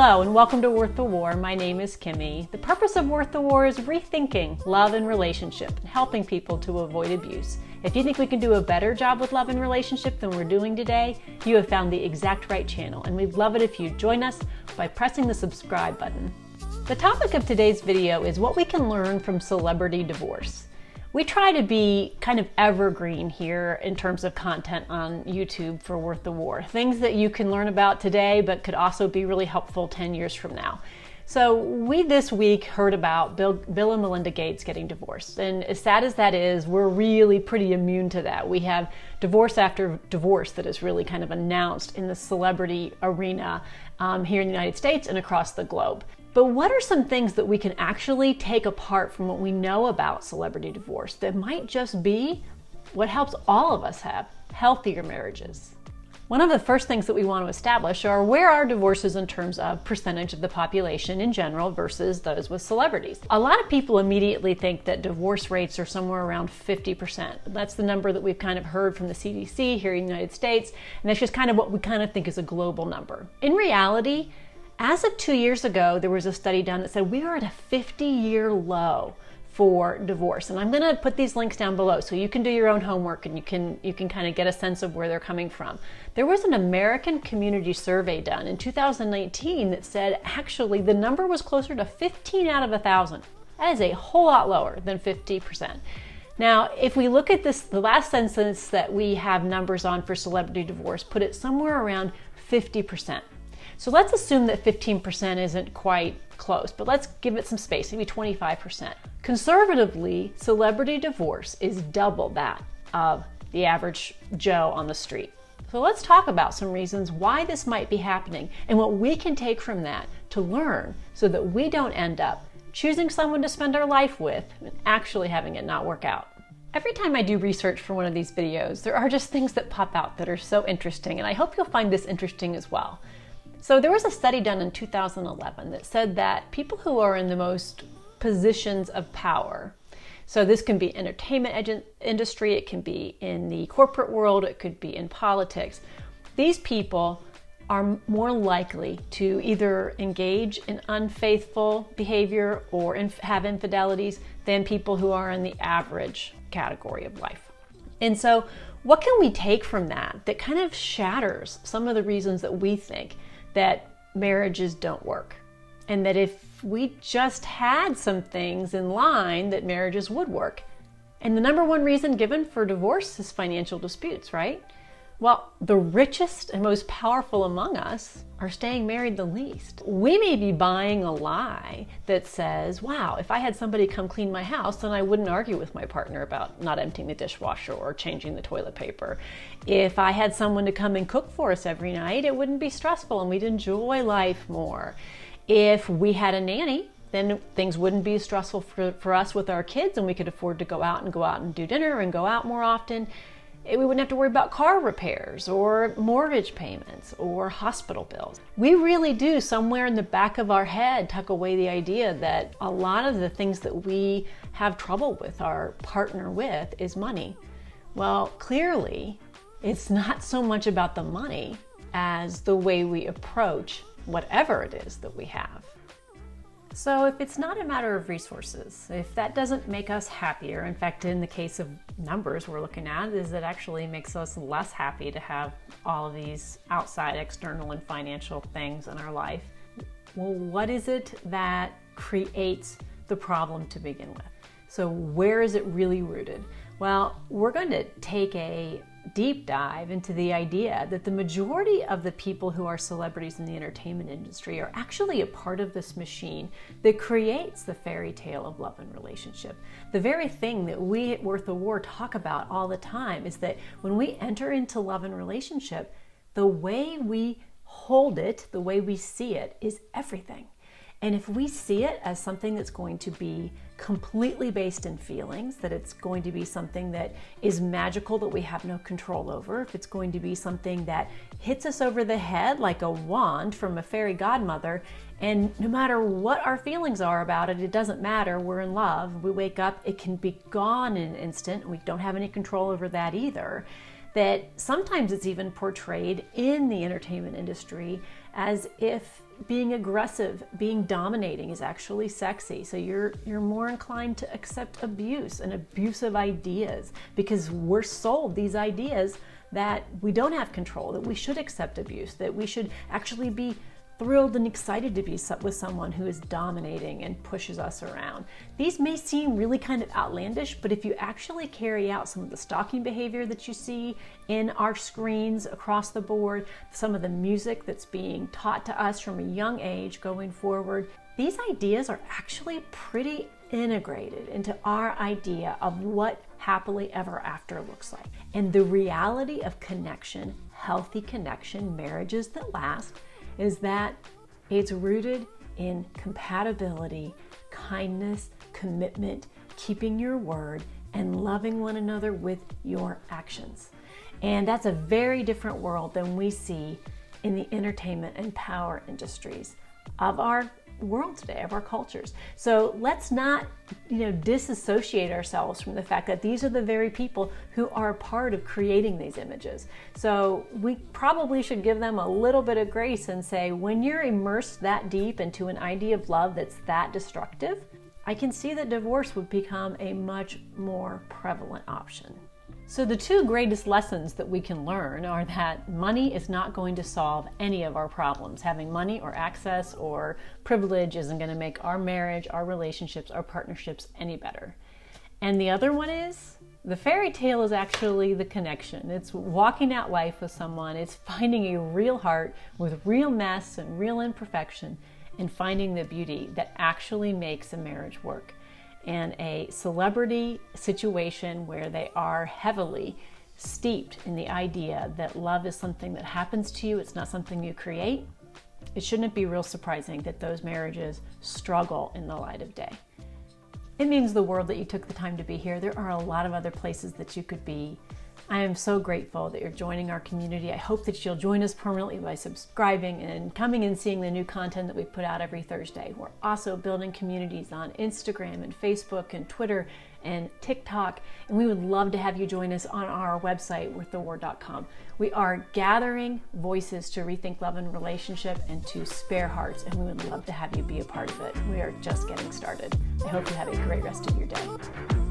Hello and welcome to Worth the War. My name is Kimmy. The purpose of Worth the War is rethinking love and relationship and helping people to avoid abuse. If you think we can do a better job with love and relationship than we're doing today, you have found the exact right channel, and we'd love it if you join us by pressing the subscribe button. The topic of today's video is what we can learn from celebrity divorce. We try to be kind of evergreen here in terms of content on YouTube for Worth the War. Things that you can learn about today but could also be really helpful 10 years from now. So we this week heard about Bill and Melinda Gates getting divorced. And as sad as that is, we're really pretty immune to that. We have divorce after divorce that is really kind of announced in the celebrity arena here in the United States and across the globe. But what are some things that we can actually take apart from what we know about celebrity divorce that might just be what helps all of us have healthier marriages? One of the first things that we want to establish are where are divorces in terms of percentage of the population in general versus those with celebrities. A lot of people immediately think that divorce rates are somewhere around 50%. That's the number that we've kind of heard from the CDC here in the United States, and that's just kind of what we kind of think is a global number. In reality, as of 2 years ago, there was a study done that said we are at a 50-year low for divorce. And I'm going to put these links down below so you can do your own homework and you can kind of get a sense of where they're coming from. There was an American community survey done in 2019 that said actually the number was closer to 15 out of 1,000. That is a whole lot lower than 50%. Now, if we look at this, the last census that we have numbers on for celebrity divorce put it somewhere around 50%. So let's assume that 15% isn't quite close, but let's give it some space, maybe 25%. Conservatively, celebrity divorce is double that of the average Joe on the street. So let's talk about some reasons why this might be happening and what we can take from that to learn so that we don't end up choosing someone to spend our life with and actually having it not work out. Every time I do research for one of these videos, there are just things that pop out that are so interesting, and I hope you'll find this interesting as well. So there was a study done in 2011 that said that people who are in the most positions of power, so this can be entertainment industry, it can be in the corporate world, it could be in politics, these people are more likely to either engage in unfaithful behavior or have infidelities than people who are in the average category of life. And so what can we take from that kind of shatters some of the reasons that we think that marriages don't work, and that if we just had some things in line that marriages would work? And the number one reason given for divorce is financial disputes, right? Well, the richest and most powerful among us are staying married the least. We may be buying a lie that says, wow, if I had somebody come clean my house, then I wouldn't argue with my partner about not emptying the dishwasher or changing the toilet paper. If I had someone to come and cook for us every night, it wouldn't be stressful and we'd enjoy life more. If we had a nanny, then things wouldn't be stressful for us with our kids, and we could afford to go out and do dinner and go out more often. We wouldn't have to worry about car repairs or mortgage payments or hospital bills. We really do, somewhere in the back of our head, tuck away the idea that a lot of the things that we have trouble with our partner with is money. Well, clearly, it's not so much about the money as the way we approach whatever it is that we have. So if it's not a matter of resources, if that doesn't make us happier, in fact, in the case of numbers we're looking at, is it actually makes us less happy to have all of these outside, external, and financial things in our life. Well, what is it that creates the problem to begin with? So where is it really rooted? Well, we're going to take a deep dive into the idea that the majority of the people who are celebrities in the entertainment industry are actually a part of this machine that creates the fairy tale of love and relationship. The very thing that we at Worth the War talk about all the time is that when we enter into love and relationship, the way we hold it, the way we see it, is everything. And if we see it as something that's going to be completely based in feelings, that it's going to be something that is magical that we have no control over, if it's going to be something that hits us over the head like a wand from a fairy godmother, and no matter what our feelings are about it, it doesn't matter, we're in love, we wake up, it can be gone in an instant, and we don't have any control over that either, that sometimes it's even portrayed in the entertainment industry as if being aggressive, being dominating is actually sexy. So you're more inclined to accept abuse and abusive ideas because we're sold these ideas that we don't have control, that we should accept abuse, that we should actually be thrilled and excited to be with someone who is dominating and pushes us around. These may seem really kind of outlandish, but if you actually carry out some of the stalking behavior that you see in our screens across the board, some of the music that's being taught to us from a young age going forward, these ideas are actually pretty integrated into our idea of what happily ever after looks like. And the reality of connection, healthy connection, marriages that last, is that it's rooted in compatibility, kindness, commitment, keeping your word, and loving one another with your actions. And that's a very different world than we see in the entertainment and power industries of our world today, of our cultures. So let's not, disassociate ourselves from the fact that these are the very people who are a part of creating these images. So we probably should give them a little bit of grace and say, when you're immersed that deep into an idea of love that's that destructive, I can see that divorce would become a much more prevalent option. So the two greatest lessons that we can learn are that money is not going to solve any of our problems. Having money or access or privilege isn't going to make our marriage, our relationships, our partnerships any better. And the other one is, the fairy tale is actually the connection. It's walking out life with someone. It's finding a real heart with real mess and real imperfection and finding the beauty that actually makes a marriage work. And a celebrity situation where they are heavily steeped in the idea that love is something that happens to you, it's not something you create, it shouldn't be real surprising that those marriages struggle in the light of day. It means the world that you took the time to be here. There are a lot of other places that you could be. I am so grateful that you're joining our community. I hope that you'll join us permanently by subscribing and coming and seeing the new content that we put out every Thursday. We're also building communities on Instagram and Facebook and Twitter and TikTok, and we would love to have you join us on our website, WorththeWar.com. We are gathering voices to rethink love and relationship and to spare hearts, and we would love to have you be a part of it. We are just getting started. I hope you have a great rest of your day.